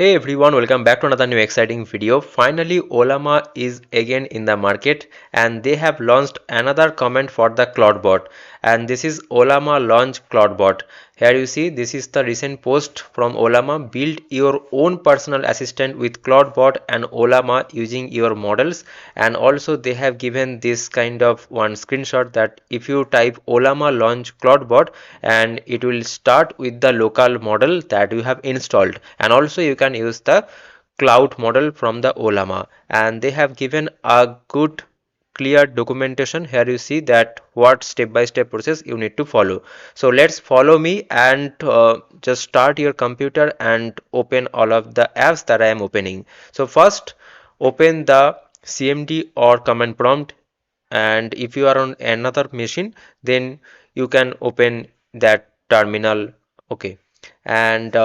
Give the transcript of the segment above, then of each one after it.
Hey everyone, welcome back to another new exciting video. Finally, Ollama is again in the market and they have launched another comment for the Clawdbot, and this is Ollama launch Clawdbot. Here you see this is the recent post from Ollama. Build your own personal assistant with Clawdbot and Ollama using your models, and also they have given this kind of one screenshot that if you type Ollama launch Clawdbot and it will start with the local model that you have installed, and also you can use the cloud model from the Ollama, and they have given a good clear documentation. Here you see that what step by step process you need to follow. So let's follow me and just start your computer and open all of the apps that I am opening. So first open the cmd or command prompt, and if you are on another machine then you can open that terminal. Okay, and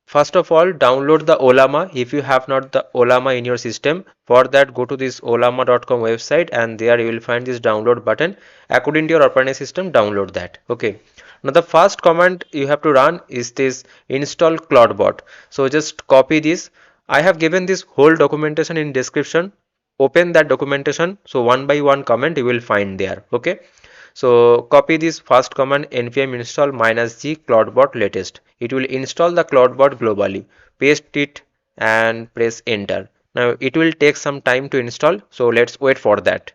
first of all download the Ollama if you have not the Ollama in your system. For that, go to this ollama.com website and there you will find this download button. According to your operating system, download that. Okay, now the first command you have to run is this install Clawdbot. So just copy this. I have given this whole documentation in description. Open that documentation, so one by one comment you will find there. Okay, so copy this first command npm install -g cloudbot latest. It will install the Clawdbot globally. Paste it and press enter. Now it will take some time to install, so let's wait for that.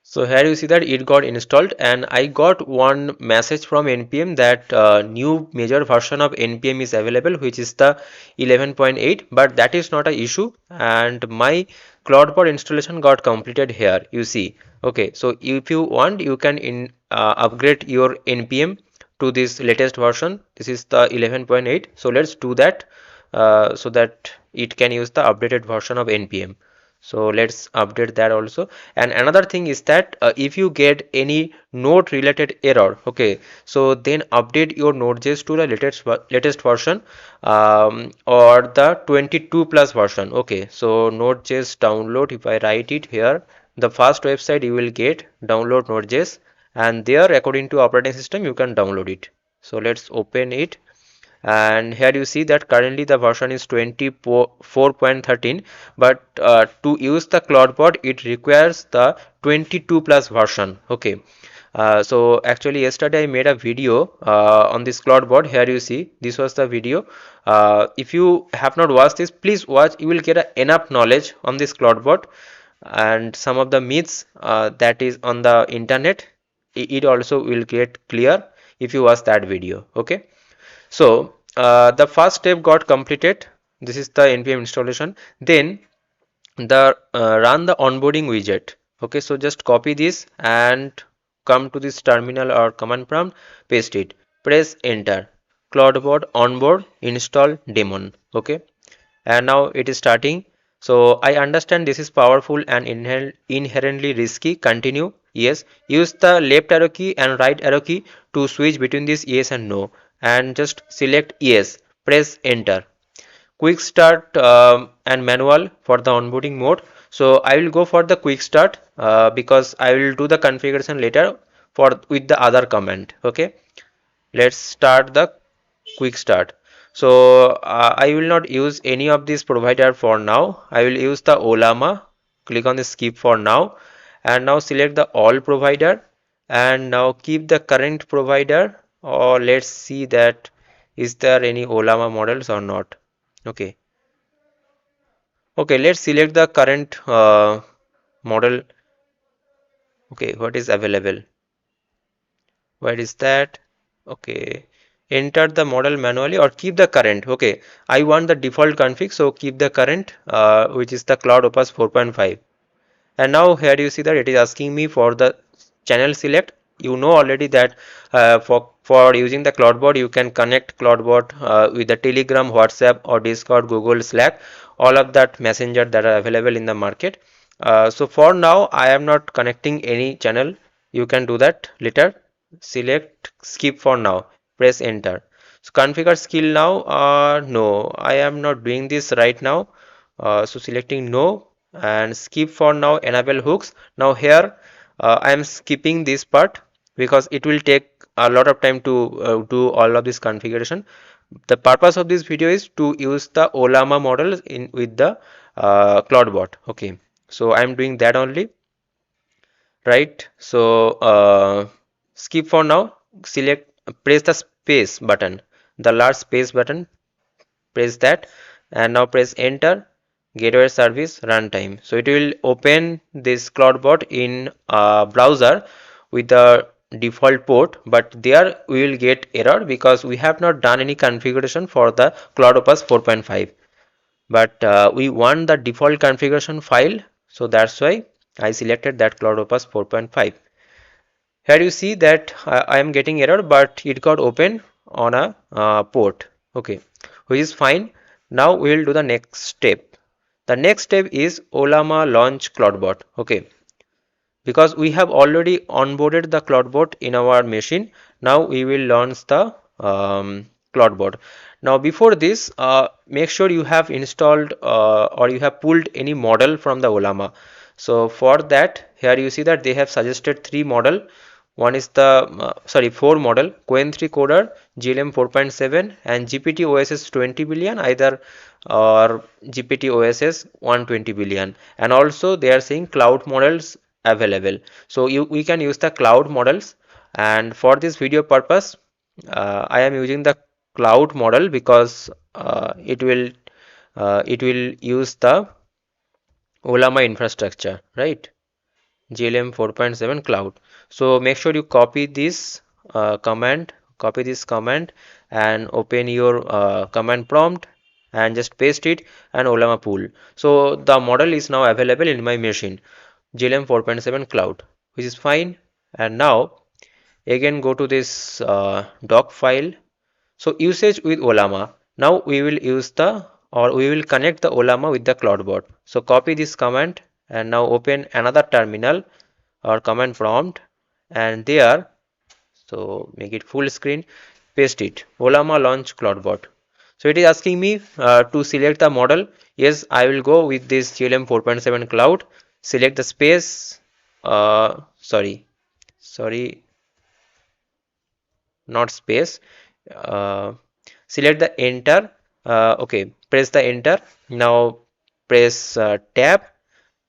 So here you see that it got installed, and I got one message from npm that new major version of npm is available, which is the 11.8, but that is not an issue, and my Clawdbot installation got completed here you see. Okay, so if you want you can upgrade your npm to this latest version. This is the 11.8, so let's do that so that it can use the updated version of npm. So let's update that also. And another thing is that if you get any node related error, okay, so then update your node.js to the latest version, or the 22 plus version. Okay, so node.js download, if I write it here, the first website you will get download node.js, and there according to operating system you can download it. So let's open it, and here you see that currently the version is 24.13, but to use the Clawdbot it requires the 22 plus version. Okay, so actually yesterday I made a video on this Clawdbot. Here you see this was the video. If you have not watched this, please watch. You will get enough knowledge on this Clawdbot and some of the myths that is on the internet. It also will get clear if you watch that video. Okay, so the first step got completed. This is the npm installation. Then the run the onboarding widget. Okay, so just copy this and come to this terminal or command prompt, paste it, press enter. Clawdbot onboard install daemon. Okay, and now it is starting. So I understand this is powerful and inherently risky. Continue. Yes. Use the left arrow key and right arrow key to switch between this yes and no, and just select yes, press enter. Quick start and manual for the onboarding mode. So I will go for the quick start because I will do the configuration later for with the other command. Okay, let's start the quick start. So I will not use any of this provider for now. I will use the Ollama. Click on the skip for now, and now select the all provider, and now keep the current provider, or let's see that is there any Ollama models or not. Okay, okay, let's select the current model. Okay, what is available, where is that? Okay, enter the model manually or keep the current. Okay, I want the default config, so keep the current which is the Cloud Opus 4.5. And now here you see that it is asking me for the channel select. You know already that for using the Clawdbot you can connect Clawdbot with the Telegram, WhatsApp or Discord, Google, Slack, all of that messenger that are available in the market. So for now I am not connecting any channel. You can do that later. Select skip for now, press enter. So configure skill now, no, I am not doing this right now. So selecting no and skip for now, enable hooks. Now here I am skipping this part because it will take a lot of time to do all of this configuration. The purpose of this video is to use the Ollama model in with the Clawdbot. Okay, so I'm doing that only, right? So skip for now. Select, press the space button, the large space button. Press that, and now press enter. Gateway service runtime. So it will open this Clawdbot in a browser with the default port, but there we will get error because we have not done any configuration for the CloudOpus 4.5. But we want the default configuration file, so that's why I selected that CloudOpus 4.5. Here you see that I am getting error, but it got open on a port. Okay, which is fine. Now we will do the next step. The next step is Ollama launch Clawdbot. Okay, because we have already onboarded the Clawdbot in our machine. Now we will launch the Clawdbot. Now before this, make sure you have installed or you have pulled any model from the Ollama. So for that, here you see that they have suggested three model. One is the four model: Qwen 3 Coder, GLM 4.7, and GPT OSS 20 billion, either or GPT OSS 120 billion. And also they are saying cloud models available. So we can use the cloud models, and for this video purpose, I am using the cloud model because it will use the Ollama infrastructure, right? GLM 4.7 cloud. So make sure you copy this command and open your command prompt and just paste it and Ollama pool. So the model is now available in my machine, GLM 4.7 cloud, which is fine. And now again go to this doc file. So usage with Ollama. Now we will use the, or we will connect the Ollama with the Clawdbot. So copy this command and now open another terminal or command prompt, and there, so make it full screen, paste it, Ollama launch Clawdbot. So it is asking me to select the model. Yes, I will go with this GLM 4.7 cloud. Select the space, sorry, not space. uh, Select the enter. Okay, press the enter. Now press tab,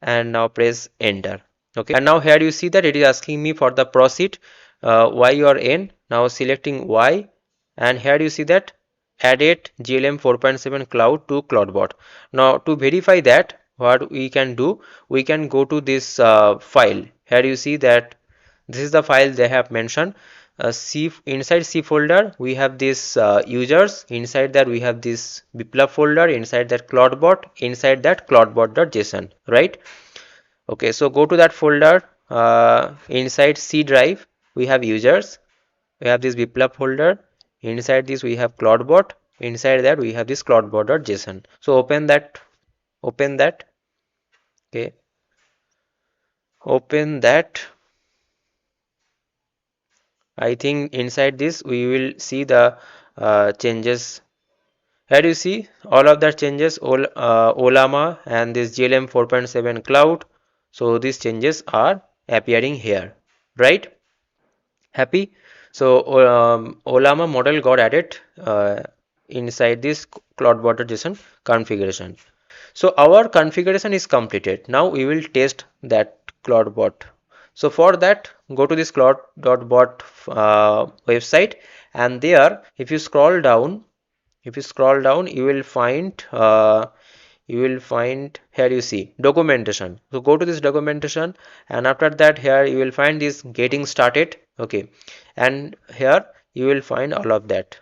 and now press enter. Okay, and now here you see that it is asking me for the proceed, y or n. Now selecting y, and here you see that added GLM 4.7 cloud to Clawdbot. Now to verify that, what we can do, we can go to this file. Here you see that this is the file they have mentioned. C, inside C folder we have this users, inside that we have this biplab folder, inside that Clawdbot, inside that cloudbot.json, right? Okay, so go to that folder. Inside C drive we have users, we have this biplab folder, inside this we have Clawdbot, inside that we have this cloudbot.json. So open that. Okay, open that. I think inside this we will see the changes. Here you see all of that changes, Ollama and this GLM 4.7 cloud. So these changes are appearing here, right? Happy? So Ollama model got added inside this cloudbot.json configuration. So our configuration is completed. Now we will test that Clawdbot. So for that, go to this cloud.bot website, and there, if you scroll down, you will find here you see documentation. So go to this documentation, and after that here you will find this getting started. Okay, and here you will find all of that.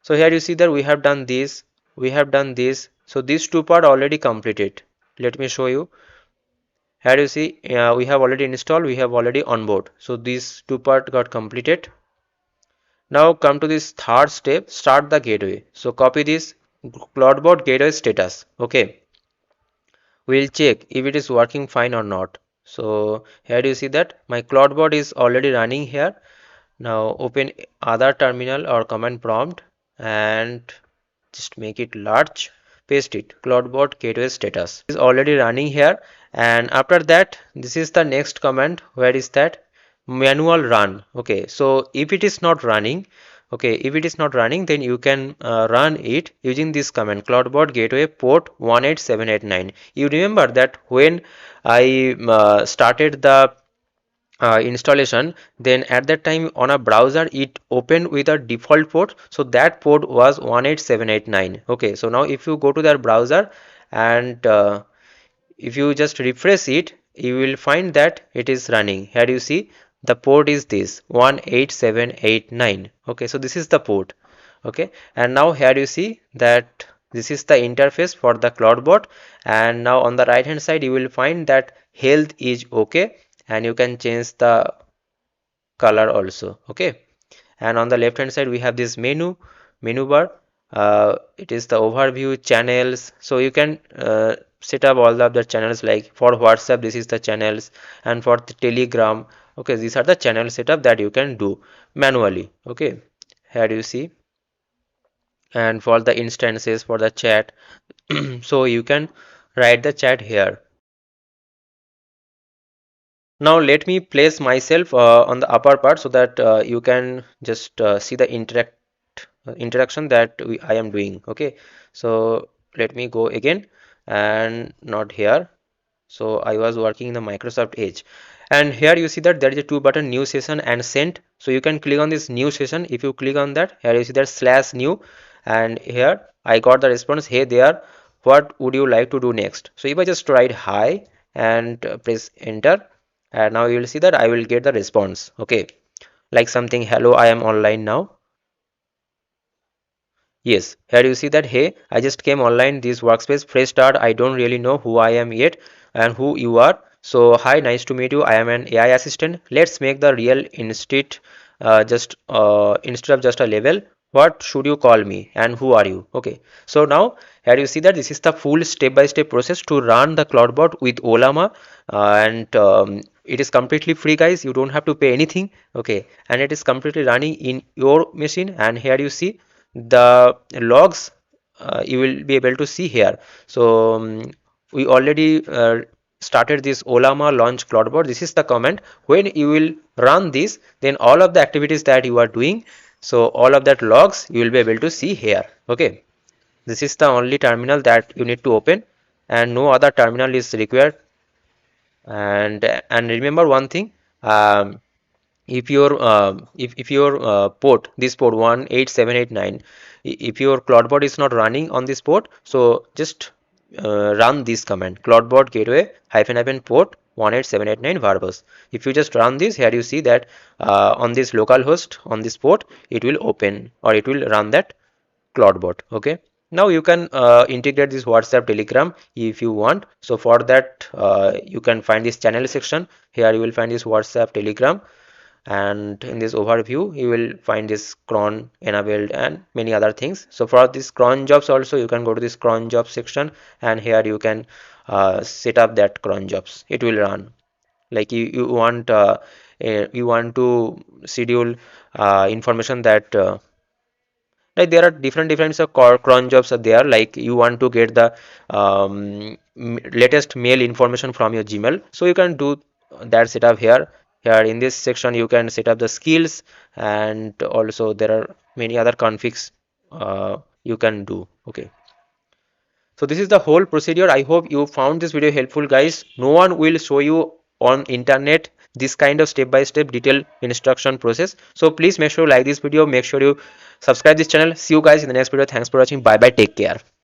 So here you see that we have done this, we have done this. So these two part already completed. Let me show you. Here you see we have already installed, we have already onboard. So these two part got completed. Now come to this third step, start the gateway. So copy this Clawdbot gateway status. Okay, we'll check if it is working fine or not. So here you see that my Clawdbot is already running here. Now open other terminal or command prompt and just make it large, paste it, Clawdbot gateway status is already running here. And after that, this is the next command. Where is that? manual run. Okay, so if it is not running, okay, if it is not running, then you can run it using this command cloudbot gateway port 18789. You remember that when I started the installation, then at that time on a browser it opened with a default port, so that port was 18789. Okay, so now if you go to that browser and if you just refresh it, you will find that it is running. Here you see the port is this 18789. Okay, so this is the port. Okay, and now here you see that this is the interface for the CloudBot, and now on the right hand side you will find that health is okay, and you can change the color also. Okay, and on the left hand side we have this menu bar. It is the overview channels, so you can set up all of the channels. Like for WhatsApp this is the channels, and for the Telegram, okay, these are the channel setup that you can do manually. Okay, here you see, and for the instances for the chat so you can write the chat here. Now let me place myself on the upper part so that you can just see the interaction that I am doing. Okay, so let me go again, and not here. So I was working in the Microsoft Edge, and here you see that there is a two button, new session and sent. So you can click on this new session. If you click on that, here you see that slash new, and here I got the response, hey there, what would you like to do next? So if I just write hi and press enter, and now you will see that I will get the response. Okay, like something, hello, I am online now. Yes, here you see that, hey, I just came online, this workspace, fresh start, I don't really know who I am yet and who you are. So, hi, nice to meet you. I am an AI assistant. Let's make the real instead of just a level. What should you call me and who are you? Okay, so now here you see that this is the full step-by-step process to run the CloudBot with Ollama, and it is completely free, guys. You don't have to pay anything. Okay, and it is completely running in your machine. And here you see the logs you will be able to see here. So we already started this Ollama launch CloudBot. This is the command. When you will run this, then all of the activities that you are doing, so all of that logs you will be able to see here. Okay, this is the only terminal that you need to open, and no other terminal is required. And remember one thing, um, if your port, this port 18789, if your cloudbot is not running on this port, so just run this command cloudbot gateway hyphen port 18789 verbose. If you just run this, here you see that on this localhost on this port it will open, or it will run that CloudBot. Okay, now you can integrate this WhatsApp, Telegram if you want. So for that you can find this channel section. Here you will find this WhatsApp, Telegram, and in this overview you will find this cron enabled and many other things. So for this cron jobs also, you can go to this cron jobs section, and here you can set up that cron jobs. It will run like you want to schedule information that like there are different of cron jobs are there. Like you want to get the latest mail information from your Gmail, so you can do that setup here. Here in this section you can set up the skills, and also there are many other configs you can do. Okay, so this is the whole procedure. I hope you found this video helpful, guys. No one will show you on internet this kind of step by step detailed instruction process. So please make sure you like this video, make sure you subscribe this channel. See you guys in the next video. Thanks for watching. Bye bye, take care.